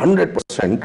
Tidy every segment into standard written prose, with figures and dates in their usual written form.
100%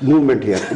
movement here.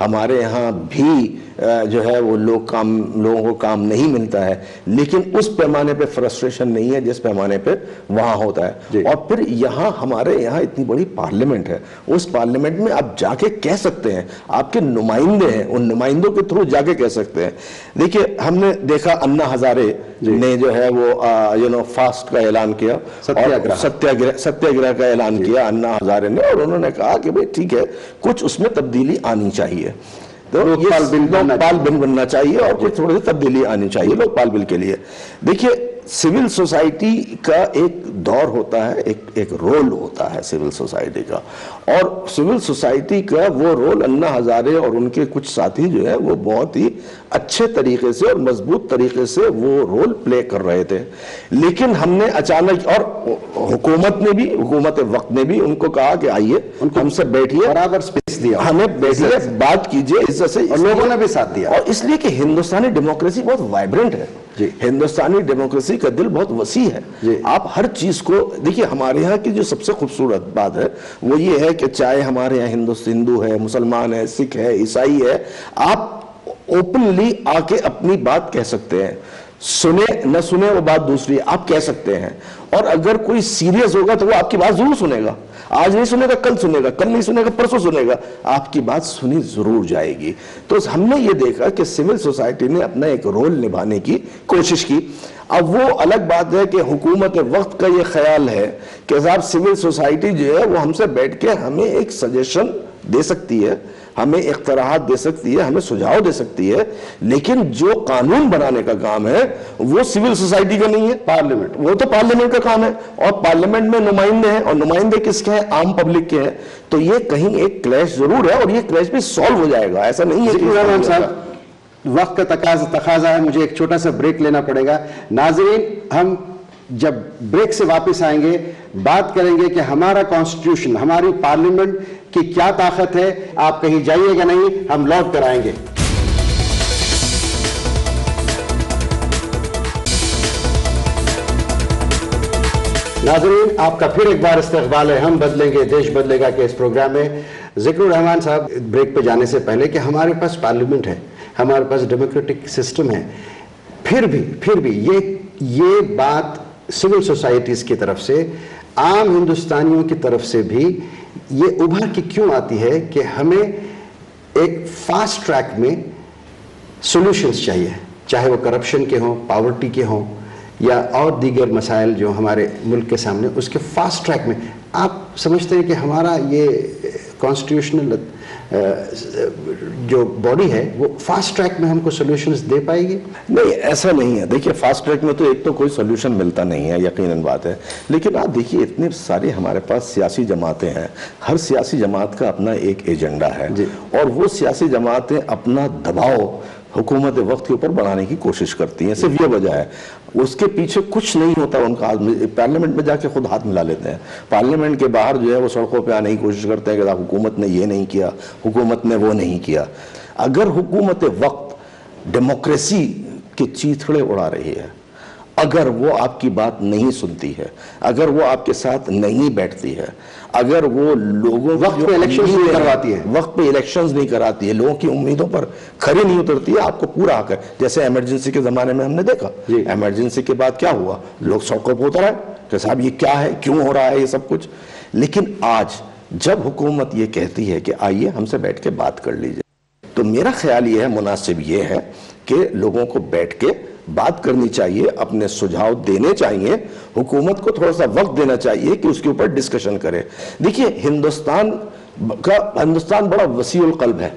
ہمارے یہاں بھی جو ہے وہ لوگوں کو کام نہیں ملتا ہے، لیکن اس پیمانے پہ فرسٹریشن نہیں ہے جس پیمانے پہ وہاں ہوتا ہے۔ اور پھر ہمارے یہاں اتنی بڑی پارلیمنٹ ہے، اس پارلیمنٹ میں آپ جا کے کہہ سکتے ہیں، آپ کے نمائندے ہیں، ان نمائندوں کے تھرو جا کے کہہ سکتے ہیں۔ دیکھیے ہم نے دیکھا انا ہزارے نے جو ہے وہ فاسٹ کا اعلان کیا، ستیہ کا اعلان کیا انا ہزارے نے، اور انہوں نے کہا کہ بھئی ٹھیک ہے کچھ اس میں تبدیلی آنی چاہیے، تو لوک پال بل بننا چاہیے اور کچھ تھوڑی سی تبدیلی آنی چاہیے لوک پال بل کے لیے۔ دیکھیے سول سوسائٹی کا ایک دور ہوتا ہے، ایک رول ہوتا ہے سول سوسائٹی کا، اور سول سوسائٹی کا وہ رول انا ہزارے اور ان کے کچھ ساتھی جو ہے وہ بہت ہی اچھے طریقے سے اور مضبوط طریقے سے وہ رول پلے کر رہے تھے، لیکن ہم نے اچانک، اور حکومت وقت نے بھی ان کو کہا کہ آئیے ہم سے بیٹھیے، برابر سپیس دیا، ہمیں بیٹھیے بات کیجئے عزت سے، اور لوگوں نے بھی ساتھ دیا، اور اس لیے کہ ہندوستانی ڈیموکریسی بہت وائبرنٹ ہے، ہندوستانی ڈیموکریسی کا دل بہت وسیع ہے۔ آپ ہر چیز کو دیکھیے، ہمارے یہاں کی جو سب سے خوبصورت بات ہے وہ یہ ہے کہ چاہے ہمارے یہاں ہندو ہے، مسلمان ہے، سکھ ہے، عیسائی ہے، آپ اوپنلی آ کے اپنی بات کہہ سکتے ہیں، سنے نہ سنے وہ بات دوسری، آپ کہہ سکتے ہیں، اور اگر کوئی سیریس ہوگا تو وہ آپ کی بات ضرور سنے گا، آج نہیں سنے گا کل سنے گا، کل نہیں سنے گا پرسوں سنے گا، آپ کی بات سنی ضرور جائے گی۔ تو ہم نے یہ دیکھا کہ سول سوسائٹی نے اپنا ایک رول نبھانے کی کوشش کی۔ اب وہ الگ بات ہے کہ حکومت وقت کا یہ خیال ہے کہ صاحب سول سوسائٹی جو ہے وہ ہم سے بیٹھ کے ہمیں ایک سجیشن دے سکتی ہے، ہمیں اقتراحات دے سکتی ہے، ہمیں سجھاؤ دے سکتی ہے، لیکن جو قانون بنانے کا کام ہے وہ سول سوسائٹی کا نہیں ہے، پارلیمنٹ، وہ تو پارلیمنٹ کا کام ہے، اور پارلیمنٹ میں نمائندے ہیں، اور نمائندے کس کے ہیں؟ عام پبلک کے ہیں۔ تو یہ کہیں ایک کلیش ضرور ہے، اور یہ کلیش بھی سالو ہو جائے گا، ایسا نہیں ہے ذکر رحمان صاحب وقت کا تقاضا ہے، مجھے ایک چھوٹا سا بریک لینا پڑے گا۔ ناظرین، ہم جب بریک سے واپس آئیں گے بات کریں گے کہ ہمارا کانسٹیٹیوشن، ہماری پارلیمنٹ کی کیا طاقت ہے۔ آپ کہیں جائیے گا نہیں، ہم لوٹ کر آئیں گے۔ ناظرین، آپ کا پھر ایک بار استقبال ہے ہم بدلیں گے دیش بدلے گا کے اس پروگرام میں۔ ذکر الرحمان صاحب، بریک پہ جانے سے پہلے کہ ہمارے پاس پارلیمنٹ ہے، ہمارے پاس ڈیموکریٹک سسٹم ہے، پھر بھی یہ بات سول سوسائٹیز کی طرف سے، عام ہندوستانیوں کی طرف سے بھی یہ ابھر کے کیوں آتی ہے کہ ہمیں ایک فاسٹ ٹریک میں سولوشنز چاہیے، چاہے وہ کرپشن کے ہوں، پاورٹی کے ہوں، یا اور دیگر مسائل جو ہمارے ملک کے سامنے، اس کے فاسٹ ٹریک میں آپ سمجھتے ہیں کہ ہمارا یہ کانسٹیٹیوشنل جو باڈی ہے وہ فاسٹ ٹریک میں ہم کو سولوشنز دے پائے گی؟ نہیں، ایسا نہیں ہے۔ دیکھیے فاسٹ ٹریک میں تو ایک تو کوئی سولوشن ملتا نہیں ہے، یقیناً بات ہے، لیکن آپ دیکھیے اتنے سارے ہمارے پاس سیاسی جماعتیں ہیں، ہر سیاسی جماعت کا اپنا ایک ایجنڈا ہے، اور وہ سیاسی جماعتیں اپنا دباؤ حکومت وقت کے اوپر بڑھانے کی کوشش کرتی ہیں، صرف یہ وجہ ہے، اس کے پیچھے کچھ نہیں ہوتا ان کا۔ پارلیمنٹ میں جا کے خود ہاتھ ملا لیتے ہیں، پارلیمنٹ کے باہر جو ہے وہ سڑکوں پہ آنے کی کوشش کرتے ہیں کہ حکومت نے یہ نہیں کیا، حکومت نے وہ نہیں کیا۔ اگر حکومت وقت ڈیموکریسی کے چیتھڑے اڑا رہی ہے، اگر وہ آپ کی بات نہیں سنتی ہے، اگر وہ آپ کے ساتھ نہیں بیٹھتی ہے، اگر وہ لوگوں وقت پہ الیکشنز نہیں کرواتی ہے، وقت پہ الیکشنز نہیں کراتی ہے، لوگوں کی امیدوں پر کھری نہیں اترتی ہے، آپ کو پورا حق ہے۔ جیسے ایمرجنسی کے زمانے میں ہم نے دیکھا، ایمرجنسی کے بعد کیا ہوا، لوگ سڑکوں پہ اتر آئے کہ صاحب یہ کیا ہے، کیوں ہو رہا ہے یہ سب کچھ۔ لیکن آج جب حکومت یہ کہتی ہے کہ آئیے ہم سے بیٹھ کے بات کر لیجئے، تو میرا خیال یہ ہے، مناسب یہ ہے کہ لوگوں کو بیٹھ کے بات کرنی چاہیے، اپنے سجھاؤ دینے چاہیے، حکومت کو تھوڑا سا وقت دینا چاہیے کہ اس کے اوپر ڈسکشن کرے۔ دیکھیے ہندوستان بڑا وسیع القلب ہے،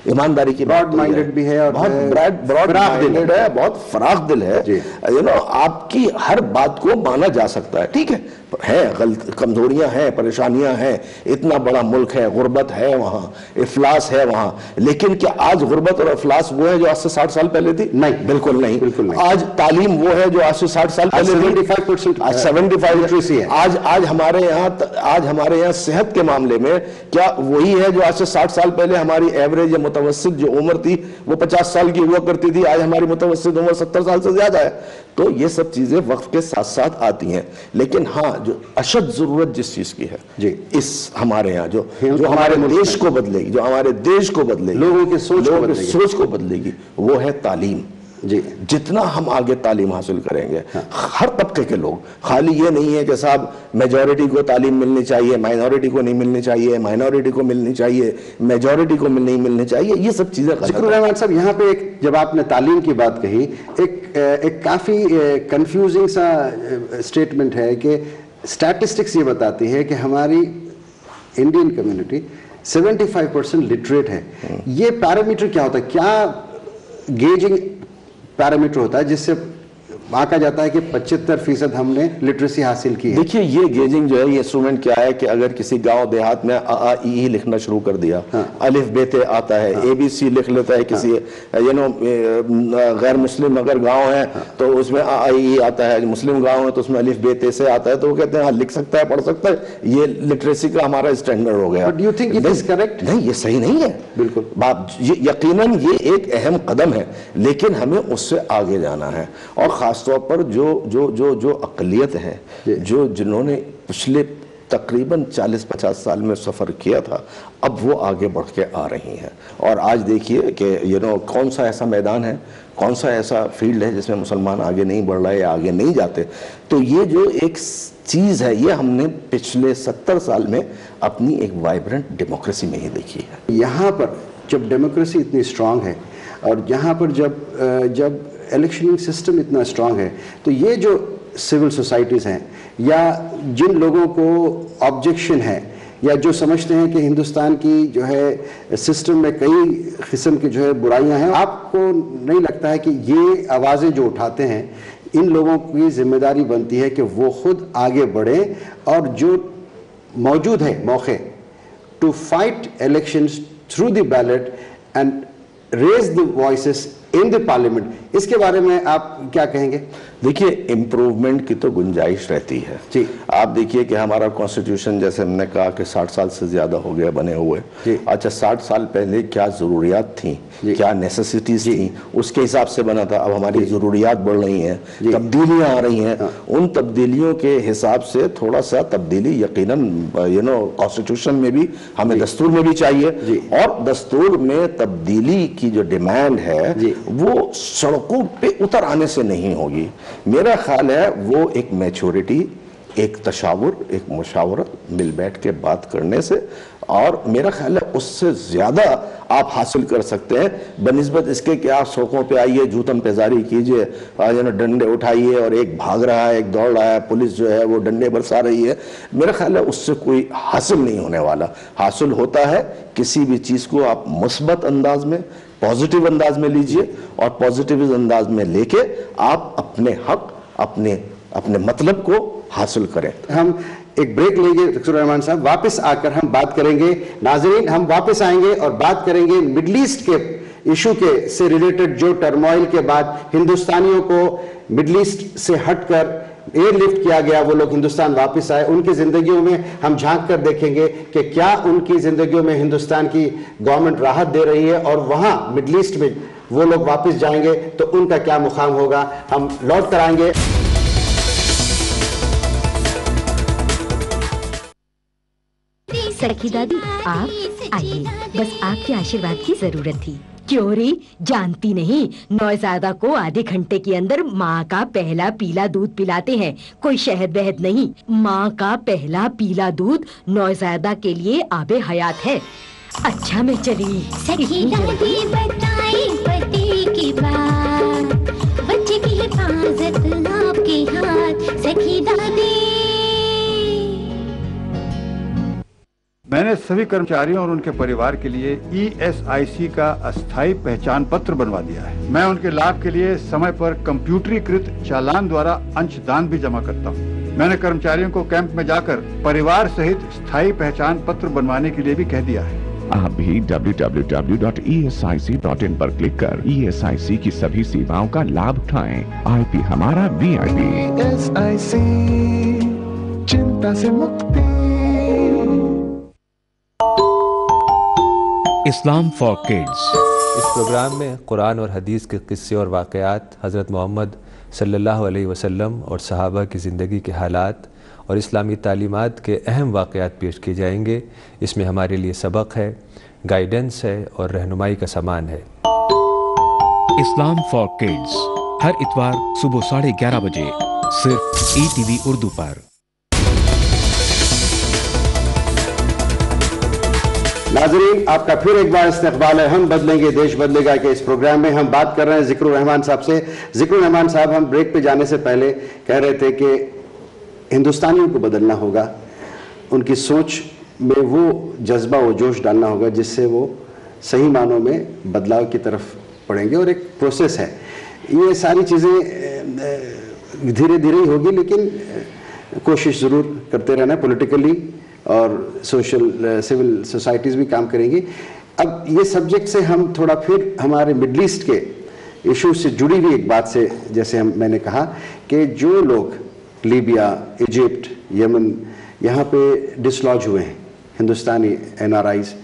ایمانداری کی براڈ مائنڈڈ بھی ہے، اور بہت بہت فراخ دل ہے، آپ کی ہر بات کو مانا جا سکتا ہے، ٹھیک ہے، کمزوریاں ہیں، پریشانیاں ہیں، اتنا بڑا ملک ہے، غربت ہے وہاں، افلاس ہے وہاں، لیکن کیا آج غربت اور افلاس وہ ہے جو آج سے 60 سال پہلے تھی؟ نہیں، بالکل نہیں۔ آج تعلیم وہ ہے جو آج سے 60 سال پہلے تھی؟ 75%۔ آج ہمارے یہاں صحت کے معاملے میں کیا وہی ہے جو آج سے 60 سال پہلے ہماری ایوریج یا متوسط جو عمر تھی وہ 50 سال کی ہوا کرتی تھی, آج ہماری متوسط عمر 70 سال سے زیادہ ہے. تو یہ سب چیزیں وقت کے ساتھ ساتھ آتی ہیں, لیکن ہاں جو اشد ضرورت جس چیز کی ہے جی اس ہمارے ہاں جو ہمارے دیش کو بدلے گی, جو ہمارے دیش کو بدلے گی, لوگوں کی سوچ کو بدلے گی, وہ ہے تعلیم. جی جتنا ہم آگے تعلیم حاصل کریں گے, ہر طبقے کے لوگ, خالی یہ نہیں ہے کہ صاحب میجورٹی کو تعلیم ملنی چاہیے, مائنورٹی کو نہیں ملنی چاہیے, مائنورٹی کو ملنی چاہیے, میجورٹی کو نہیں ملنی چاہیے, یہ سب چیزیں ذکر الرحمان صاحب یہاں پہ جب آپ نے تعلیم کی بات کہی, ایک کافی کنفیوزنگ سا اسٹیٹمنٹ ہے کہ اسٹیٹسٹکس یہ بتاتی ہے کہ ہماری انڈین کمیونٹی 75% لٹریٹ ہے. یہ پیرامیٹر کیا ہوتا ہے, کیا گیجنگ پیرامیٹر ہوتا ہے جس سے کہا جاتا ہے کہ 75% ہم نے لٹریسی حاصل کی ہے؟ دیکھیے یہ گیجنگ جو ہے, یہ انسٹرومنٹ کیا ہے کہ اگر کسی گاؤں دیہات میں آ ای لکھنا شروع کر دیا, الف بے تے آتا ہے, اے بی سی لکھ لیتا ہے کسی, غیر مسلم اگر گاؤں ہے تو اس میں آ ای آتا ہے, مسلم گاؤں ہے تو اس میں الف بے تے سے آتا ہے, تو وہ کہتے ہیں ہاں لکھ سکتا ہے, پڑھ سکتا ہے, یہ لٹریسی کا ہمارا اسٹینڈرڈ ہو گیا. But do you think it is correct? نہیں, یہ صحیح نہیں ہے بالکل. یقیناً یہ ایک اہم قدم ہے, لیکن ہمیں اس سے آگے جانا ہے, اور خاص طور پر جو اقلیت ہے, جنہوں نے پچھلے تقریباً 40-50 سال میں سفر کیا تھا, اب وہ آگے بڑھ کے آ رہی ہیں. اور آج دیکھیے کہ کون سا ایسا میدان ہے, کون سا ایسا فیلڈ ہے جس میں مسلمان آگے نہیں بڑھ رہے یا آگے نہیں جاتے. تو یہ جو ایک چیز ہے, یہ ہم نے پچھلے 70 سال میں اپنی ایک وائبرنٹ ڈیموکریسی میں ہی دیکھی ہے. یہاں پر جب ڈیموکریسی اتنی اسٹرانگ ہے, اور یہاں پر جب الیکشننگ سسٹم اتنا اسٹرانگ ہے, تو یہ جو سول سوسائٹیز ہیں یا جن لوگوں کو آبجیکشن ہے یا جو سمجھتے ہیں کہ ہندوستان کی جو ہے سسٹم میں کئی قسم کی جو ہے برائیاں ہیں, آپ کو نہیں لگتا ہے کہ یہ آوازیں جو اٹھاتے ہیں, ان لوگوں کی ذمہ داری بنتی ہے کہ وہ خود آگے بڑھیں اور جو موجود ہے موقع to fight elections through the ballot and raise the voices in the parliament, اس کے بارے میں آپ کیا کہیں گے؟ دیکھیے امپروومنٹ کی تو گنجائش رہتی ہے. جی آپ دیکھیے کہ ہمارا کانسٹیٹیوشن جیسے ہم نے کہا کہ 60 سال سے زیادہ ہو گیا بنے ہوئے. اچھا 60 سال پہلے کیا ضروریات تھیں, کیا نیسیسٹیز تھیں, اس کے حساب سے بنا تھا. اب ہماری ضروریات بڑھ رہی ہیں, تبدیلیاں آ رہی ہیں, ان تبدیلیوں کے حساب سے تھوڑا سا تبدیلی یقیناً کانسٹیٹیوشن میں بھی, ہمیں دستور میں بھی چاہیے. اور دستور میں تبدیلی کی جو ڈیمانڈ ہے وہ سڑکوں پہ اتر آنے سے نہیں ہوگی. میرا خیال ہے وہ ایک میچورٹی, ایک تشاور, ایک مشاورت, مل بیٹھ کے بات کرنے سے, اور میرا خیال ہے اس سے زیادہ آپ حاصل کر سکتے ہیں بنسبت اس کے کہ آپ سڑکوں پہ آئیے, جوتم پیزاری کیجئے, ڈنڈے اٹھائیے, اور ایک بھاگ رہا ہے, ایک دوڑ رہا ہے, پولیس جو ہے وہ ڈنڈے برسا رہی ہے. میرا خیال ہے اس سے کوئی حاصل نہیں ہونے والا. حاصل ہوتا ہے کسی بھی چیز کو آپ مثبت انداز میں, پازیٹیو انداز میں لیجئے, اور پازیٹیو انداز میں لے کے آپ اپنے حق, اپنے مطلب کو حاصل کریں. ہم ایک بریک لیں گے ذکر الرحمان صاحب, واپس آ کر ہم بات کریں گے. ناظرین ہم واپس آئیں گے اور بات کریں گے مڈل ایسٹ کے ایشو کے سے ریلیٹڈ, جو ٹرموائل کے بعد ہندوستانیوں کو مڈل ایسٹ سے ہٹ کر ایئر لفٹ کیا گیا, وہ لوگ ہندوستان واپس آئے, ان کی زندگیوں میں ہم جھانک کر دیکھیں گے کہ کیا ان کی زندگیوں میں ہندوستان کی گورنمنٹ راحت دے رہی ہے, اور وہاں مڈل ایسٹ میں وہ لوگ واپس جائیں گے تو ان کا کیا مقام ہوگا. ہم لوٹ کر آئیں گے. سرکی دادی آپ آئیے, بس آپ کے آشیرواد کی ضرورت تھی. کیوں ری, جانتی نہیں, نوزائیدہ کو آدھے گھنٹے کے اندر ماں کا پہلا پیلا دودھ پلاتے ہیں, کوئی شہد وہد نہیں. ماں کا پہلا پیلا دودھ نوزائیدہ کے لیے آب حیات ہے. اچھا میں چلی. سرکی دادی بتائیں پتی کی بات, بچے کی حفاظت آپ کے ہاتھ. سرکی دادی. میں نے سبھی کرمچاریوں اور ان کے پریوار کے لیے ESIC کا استھائی پہچان پتر بنوا دیا ہے. میں ان کے لابھ کے لیے سمے پر کمپیوٹریکرت چالان دوارا انش دان بھی جمع کرتا ہوں. میں نے کرمچاریوں کو کیمپ میں جا کر پریوار سہت استھائی پہچان پتر بنوانے کے لیے بھی کہہ دیا ہے. آپ بھی www.esic.in پر کلک کر ESIC کی سبھی سیواؤں کا لابھ اٹھائیں. IP ہمارا VIP. ESIC چنتا سے مکتی. اسلام فار کڈز۔ اس پروگرام میں قرآن اور حدیث کے قصے اور واقعات، حضرت محمد صلی اللہ علیہ وسلم اور صحابہ کی زندگی کے حالات اور اسلامی تعلیمات کے اہم واقعات پیش کیے جائیں گے۔ اس میں ہمارے لیے سبق ہے، گائیڈنس ہے اور رہنمائی کا سامان ہے۔ اسلام فار کڈز ہر اتوار صبح 11:30 بجے صرف ETV اردو پر۔ ناظرین، آپ کا پھر ایک بار استقبال ہے ہم بدلیں گے دیش بدلے گا کے اس پروگرام میں۔ ہم بات کر رہے ہیں ذکر الرحمان صاحب سے۔ ذکر الرحمان صاحب، ہم بریک پہ جانے سے پہلے کہہ رہے تھے کہ ہندوستانیوں کو بدلنا ہوگا، ان کی سوچ میں وہ جذبہ و جوش ڈالنا ہوگا جس سے وہ صحیح معنوں میں بدلاؤ کی طرف پڑیں گے، اور ایک پروسیس ہے۔ یہ ساری چیزیں دھیرے دھیرے ہی ہوگی، لیکن کوشش ضرور کرتے رہنا ہے۔ پولیٹیکلی اور سول سوسائٹیز بھی کام کریں گی۔ اب یہ سبجیکٹ سے ہم تھوڑا پھر ہمارے مڈل ایسٹ کے ایشو سے جڑی ہوئی ایک بات سے، جیسے میں نے کہا کہ جو لوگ لیبیا، ایجپٹ، یمن یہاں پہ ڈسلوج ہوئے ہیں، ہندوستانی NRIs،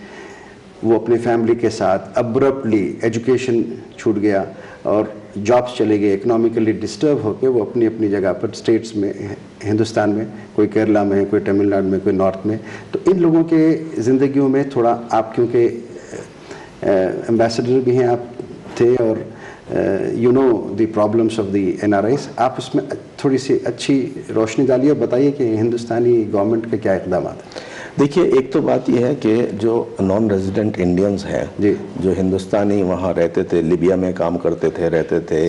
وہ اپنے فیملی کے ساتھ ابرپٹلی ایجوکیشن چھوٹ گیا اور جابس چلے گئے، اکنامکلی ڈسٹرب ہو کے وہ اپنی اپنی جگہ پر اسٹیٹس میں، ہندوستان میں، کوئی کیرلا میں، کوئی تمل ناڈو میں، کوئی نارتھ میں، تو ان لوگوں کے زندگیوں میں تھوڑا آپ، کیونکہ ایمبیسڈر بھی ہیں آپ تھے، اور you know the problems of the NRIs، آپ اس میں تھوڑی سی اچھی روشنی ڈالیے اور بتائیے کہ ہندوستانی گورنمنٹ کے کیا اقدامات ہیں۔ دیکھیے، ایک تو بات یہ ہے کہ جو نان ریزیڈنٹ انڈینز ہیں، جو ہندوستانی وہاں رہتے تھے، لیبیا میں کام کرتے تھے، رہتے تھے،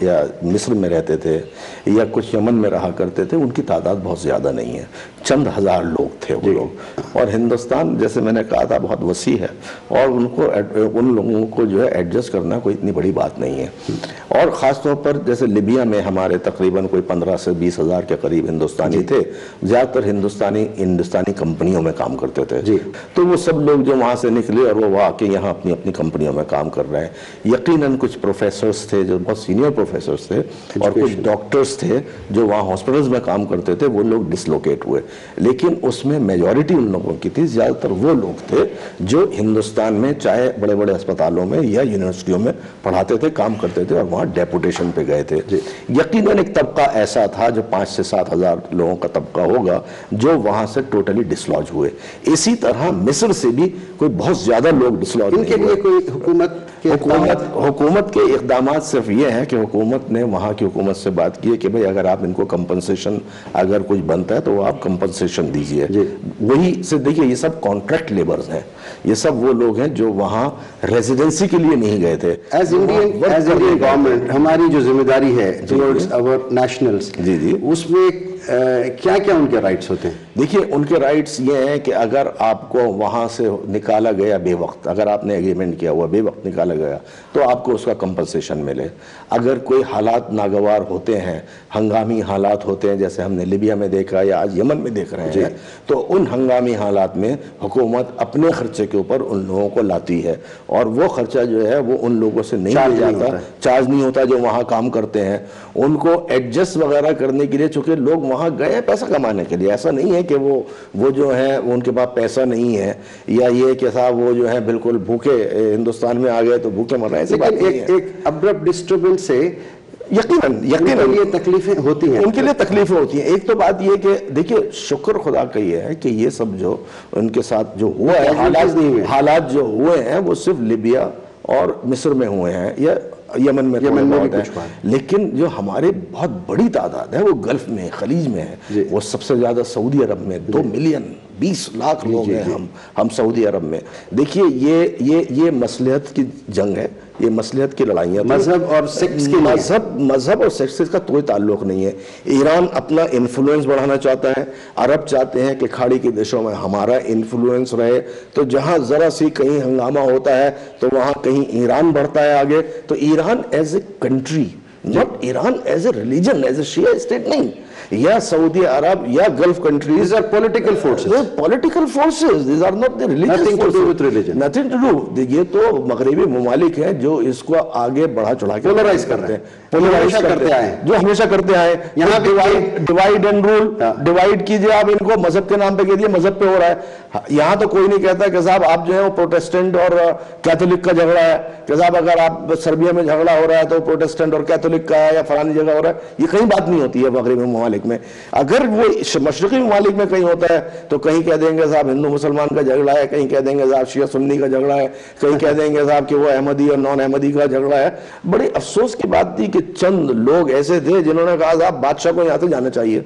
یا مصر میں رہتے تھے، یا کچھ یمن میں رہا کرتے تھے، ان کی تعداد بہت زیادہ نہیں ہے، چند ہزار لوگ تھے وہ لوگ۔ اور ہندوستان، جیسے میں نے کہا تھا، بہت وسیع ہے، اور ان لوگوں کو جو ہے ایڈجسٹ کرنا کوئی اتنی بڑی بات نہیں ہے۔ اور خاص طور پر جیسے لیبیا میں ہمارے تقریباً کوئی 15 سے 20 ہزار کے قریب ہندوستانی تھے، زیادہ تر ہندوستانی کمپنیوں میں کام کرتے تھے، تو وہ سب لوگ جو وہاں سے نکلے اور وہ آ کے یہاں اپنی اپنی کمپنیوں میں کام کر رہے ہیں۔ یقیناً کچھ پروفیسرز تھے جو بہت سینئر پروفیسرز تھے، اور کچھ ڈاکٹرز تھے جو وہاں ہاسپٹلز میں کام کرتے تھے، وہ لوگ ڈسلوکیٹ ہوئے، لیکن اس میں میجورٹی ان لوگوں کی تھی، زیادہ تر وہ لوگ تھے جو ہندوستان میں چاہے بڑے بڑے اسپتالوں میں یا یونیورسٹیوں میں پڑھاتے تھے، کام کرتے تھے، اور وہاں ڈیپوٹیشن پہ گئے تھے۔ یقیناً ایک طبقہ ایسا تھا جو 5 سے 7 ہزار لوگوں کا طبقہ ہوگا جو وہاں سے ٹوٹلی ڈسلوج ہوئے۔ اسی طرح مصر سے بھی کوئی بہت زیادہ لوگ ڈسلوج ان کے لیے کوئی حکومت کے اقدامات صرف یہ ہیں کہ حکومت نے وہاں کی حکومت سے بات کی ہے کہ بھئی اگر آپ ان کو کمپنسیشن، اگر کچھ بنتا ہے تو وہ آپ کمپنسیشن دیجئے۔ وہی سے دیکھیے، یہ سب کانٹریکٹ لیبرز ہیں، یہ سب وہ لوگ ہیں جو وہاں ریزیڈنسی کے لیے نہیں گئے تھے۔ ایز انڈین گورنمنٹ ہماری جو ذمہ داری ہے ٹورڈز آور نیشنلز، اس میں کیا کیا ان کے رائٹس ہوتے ہیں؟ دیکھیے، ان کے رائٹس یہ ہیں کہ اگر آپ کو وہاں سے نکالا گیا بے وقت، اگر آپ نے ایگریمنٹ کیا ہوا بے وقت نکالا گیا، تو آپ کو اس کا کمپنسیشن ملے۔ اگر کوئی حالات ناگوار ہوتے ہیں، ہنگامی حالات ہوتے ہیں، جیسے ہم نے لیبیا میں دیکھا یا آج یمن میں دیکھ رہے ہیں، تو ان ہنگامی حالات میں حکومت اپنے خرچے کے اوپر ان لوگوں کو لاتی ہے، اور وہ خرچہ جو ہے وہ ان لوگوں سے نہیں جاتا، چارج نہیں ہوتا جو وہاں کام کرتے ہیں۔ ان کو ایڈجسٹ وغیرہ کرنے کے لیے، چونکہ لوگ وہاں گئے پیسہ کمانے کے لیے، ایسا نہیں ہے کہ وہ جو ہے ان کے پاس پیسہ نہیں ہے، یا یہ کہ صاحب وہ جو ہے بالکل بھوکے ہندوستان میں آ گئے تو بھوکے مر رہے ہیں۔ ایک ابرپٹ ڈسٹربنس سے یقیناً یہ تکلیفیں ہوتی ہیں، ان کے لیے تکلیفیں ہوتی ہیں۔ ایک تو بات یہ کہ دیکھیے، شکر خدا کا یہ ہے کہ یہ سب جو ان کے ساتھ جو ہوا ہے، حالات جو ہوئے ہیں وہ صرف لیبیا اور مصر میں ہوئے ہیں، یا یمن میں بہت ہے، لیکن جو ہمارے بہت بڑی تعداد ہے وہ گلف میں، خلیج میں ہے۔ وہ سب سے زیادہ سعودی عرب میں 2 ملین 20 لاکھ لوگ ہیں ہم سعودی عرب میں۔ دیکھیے، یہ مصلحت کی جنگ ہے، یہ مصلحت کی لڑائیاں، مذہب اور سیکس کی، مذہب اور سیکس کا کوئی تعلق نہیں ہے۔ ایران اپنا انفلوئنس بڑھانا چاہتا ہے، عرب چاہتے ہیں کہ کھاڑی کے دیشوں میں ہمارا انفلوئنس رہے، تو جہاں ذرا سی کہیں ہنگامہ ہوتا ہے تو وہاں کہیں ایران بڑھتا ہے آگے۔ تو Iran as a country, not Iran as a religion, as a Shia state نہیں، یا سعودی عرب یا golf countries. These are political forces. Political forces. These are not the religious Nothing to forces. do with religion. Nothing to do. یہ تو مغربی ممالک ہیں جو اس کو آگے بڑھا چڑھا کے Polarize کر رہے ہیں. Polarize کرتے آئے ہیں. جو ہمیشہ کرتے آئے. یہاں ڈیوائڈ اینڈ رول. ڈیوائڈ کیجئے آپ ان کو, مذہب کے نام پہ کہہ دیے مذہب پہ ہو رہا ہے. یہاں تو کوئی نہیں کہتا کہ صاحب آپ جو ہے وہ پروٹیسٹنٹ اور کیتھولک کا جھگڑا ہے, کہ صاحب اگر آپ سربیا میں جھگڑا ہو رہا ہے تو پروٹیسٹنٹ اور کیتھولک کا ہے یا فلانی جگہ ہو رہا ہے. یہ کہیں بات نہیں ہوتی ہے مغربی ممالک میں. اگر وہ مشرقی ممالک میں کہیں ہوتا ہے تو کہیں کہہ دیں گے صاحب ہندو مسلمان کا جھگڑا ہے, کہیں کہہ دیں گے صاحب شیعہ سنی کا جھگڑا ہے, کہیں کہہ دیں گے صاحب کہ وہ احمدی اور نان احمدی کا جھگڑا ہے. بڑی افسوس کی بات تھی کہ چند لوگ ایسے تھے جنہوں نے کہا صاحب بادشاہ کو یہاں سے جانا چاہیے.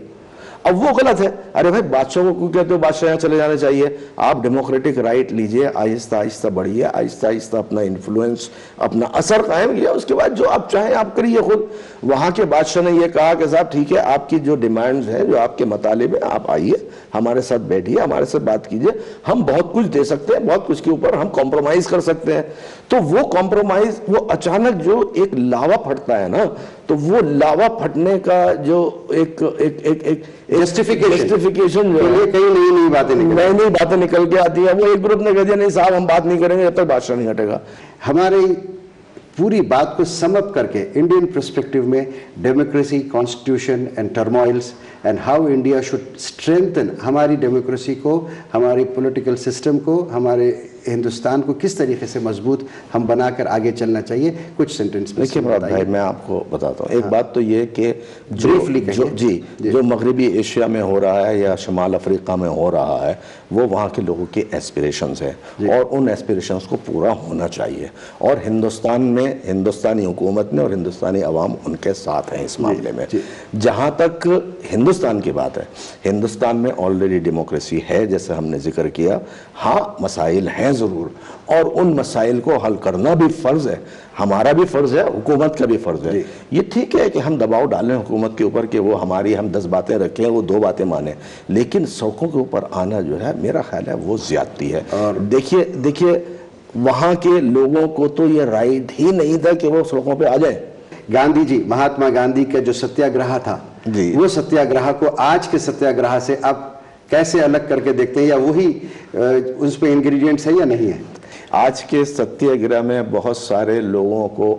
اب وہ غلط ہے. ارے بھائی بادشاہ کو کیوں کہتے ہو بادشاہ یہاں چلے جانے چاہیے؟ آپ ڈیموکریٹک رائٹ لیجئے, آہستہ آہستہ بڑھیے, آہستہ آہستہ اپنا انفلوئنس, اپنا اثر قائم کیا, اس کے بعد جو آپ چاہیں آپ کریے خود. وہاں کے بادشاہ نے یہ کہا کہ صاحب ٹھیک ہے, آپ کی جو ڈیمانڈز ہیں, جو آپ کے مطالب ہیں, آپ آئیے ہمارے ساتھ بیٹھیے, ہمارے ساتھ بات کیجئے, ہم بہت کچھ دے سکتے ہیں, بہت کچھ کے اوپر ہم کمپرومائز کر سکتے ہیں. تو وہ کمپرومائز, وہ اچانک جو ایک لاوا پھٹتا ہے نا, تو وہ لاوا پھٹنے کا جو ایک جسٹیفیکیشن جو ہے, کئی نئی باتیں نکل کے آتی ہیں. وہ ایک گروپ نے کہہ دیا نہیں صاحب ہم بات نہیں کریں گے جب تک بادشاہ نہیں ہٹے گا. ہماری پوری بات کو سم اپ کر کے انڈین پرسپیکٹو میں democracy, constitution and turmoils and how India should strengthen, ہماری ڈیموکریسی کو, ہماری پولیٹیکل سسٹم کو, ہمارے ہندوستان کو کس طریقے سے مضبوط ہم بنا کر آگے چلنا چاہیے, کچھ سینٹنس میں. دیکھیے مراد بھائی میں آپ کو بتاتا ہوں. ایک بات تو یہ کہ جو مغربی ایشیا میں ہو رہا ہے یا شمال افریقہ میں ہو رہا ہے, وہ وہاں کے لوگوں کے ایسپریشنز ہیں, اور ان ایسپریشنز کو پورا ہونا چاہیے. اور ہندوستان میں ہندوستانی حکومت نے اور ہندوستانی عوام ان کے ساتھ ہیں اس معاملے میں. جہاں تک ہندوستان کی بات ہے, ہندوستان میں آلریڈی ڈیموکریسی ہے جیسے ہم نے ذکر کیا. ہاں مسائل ہیں ضرور, اور ان مسائل کو حل کرنا بھی فرض ہے, ہمارا بھی فرض ہے, حکومت کا بھی فرض ہے. یہ ٹھیک ہے کہ ہم دباؤ ڈالیں حکومت کے اوپر کہ وہ ہماری, ہم 10 باتیں رکھیں وہ 2 باتیں مانیں, لیکن سڑکوں کے اوپر آنا جو ہے میرا خیال ہے وہ زیادتی ہے. اور دیکھیے وہاں کے لوگوں کو تو یہ رائٹ ہی نہیں تھا کہ وہ سڑکوں پہ آ جائیں. گاندھی جی, مہاتما گاندھی کا جو ستیاگرہ تھا, وہ ستیاگرہ کو آج کے ستیاگرہ سے اب کیسے الگ کر کے دیکھتے ہیں, یا وہی اس پہ انگریڈینٹس ہے یا نہیں ہے؟ آج کے ستیاگرہ میں بہت سارے لوگوں کو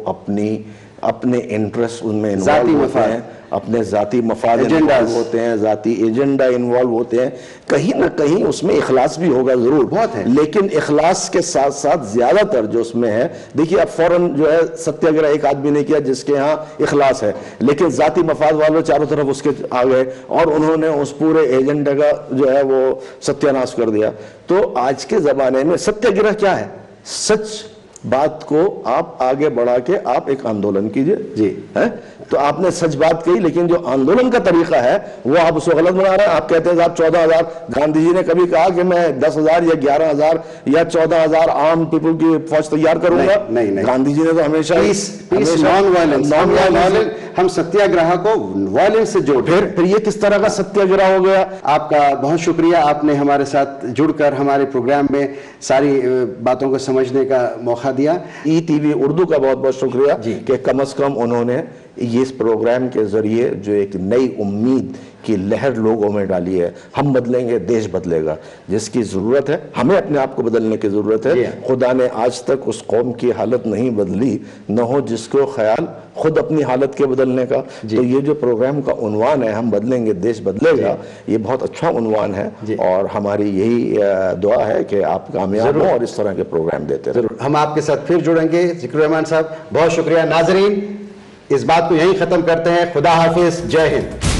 اپنے انٹرسٹ ان میں انوالو ہوتے ہیں, اپنے ذاتی مفاد انوالو ہوتے ہیں, ذاتی ایجنڈا انوالو ہوتے ہیں. کہیں نہ کہیں اس میں اخلاص بھی ہوگا ضرور, بہت ہے, لیکن اخلاص کے ساتھ ساتھ زیادہ تر جو اس میں ہے, دیکھیے اب فوراً جو ہے ستیاگرہ ایک آدمی نے کیا جس کے ہاں اخلاص ہے, لیکن ذاتی مفاد والوں چاروں طرف اس کے آ گئے اور انہوں نے اس پورے ایجنڈے کا جو ہے وہ ستیاناش کر دیا. تو آج کے زمانے میں ستیاگرہ کیا ہے؟ سچ بات کو آپ آگے بڑھا کے آپ ایک آندولن کیجئے. تو آپ نے سچ بات کہی, لیکن جو آندولن کا طریقہ ہے وہ آپ اس کو غلط بنا رہے ہیں. آپ کہتے ہیں صاحب 14,000, گاندھی جی نے کبھی کہا کہ میں 10,000 یا 11,000 یا 14,000 عام پیپل کی فوج تیار کروں گا؟ نہیں. گاندھی جی نے تو ہمیشہ نان وائلنس, ہم ستیاگرہ کو وائلنس سے جوڑ. پھر یہ کس طرح کا ستیاگرہ ہو گیا؟ آپ کا بہت شکریہ, آپ نے ہمارے ساتھ جڑ کر ہمارے پروگرام میں ساری باتوں کو سمجھنے کا موقع دیا. ای ٹی وی اردو کا بہت بہت شکریہ کہ کم از کم انہوں نے اس پروگرام کے ذریعے جو ایک نئی امید کی لہر لوگوں میں ڈالی ہے. ہم بدلیں گے, دیش بدلے گا, جس کی ضرورت ہے. ہمیں اپنے آپ کو بدلنے کی ضرورت ہے. خدا نے آج تک اس قوم کی حالت نہیں بدلی, نہ ہو جس کو خیال خود اپنی حالت کے بدلنے کا. تو یہ جو پروگرام کا عنوان ہے, ہم بدلیں گے دیش بدلے گا, یہ بہت اچھا عنوان ہے, اور ہماری یہی دعا ہے کہ آپ کامیاب ہوں اور اس طرح کے پروگرام دیتے رہیں. ہم آپ کے ساتھ پھر جڑیں گے. ذکر الرحمان صاحب بہت شکریہ. ناظرین, اس بات کو یہیں ختم کرتے ہیں. خدا حافظ, جے ہند.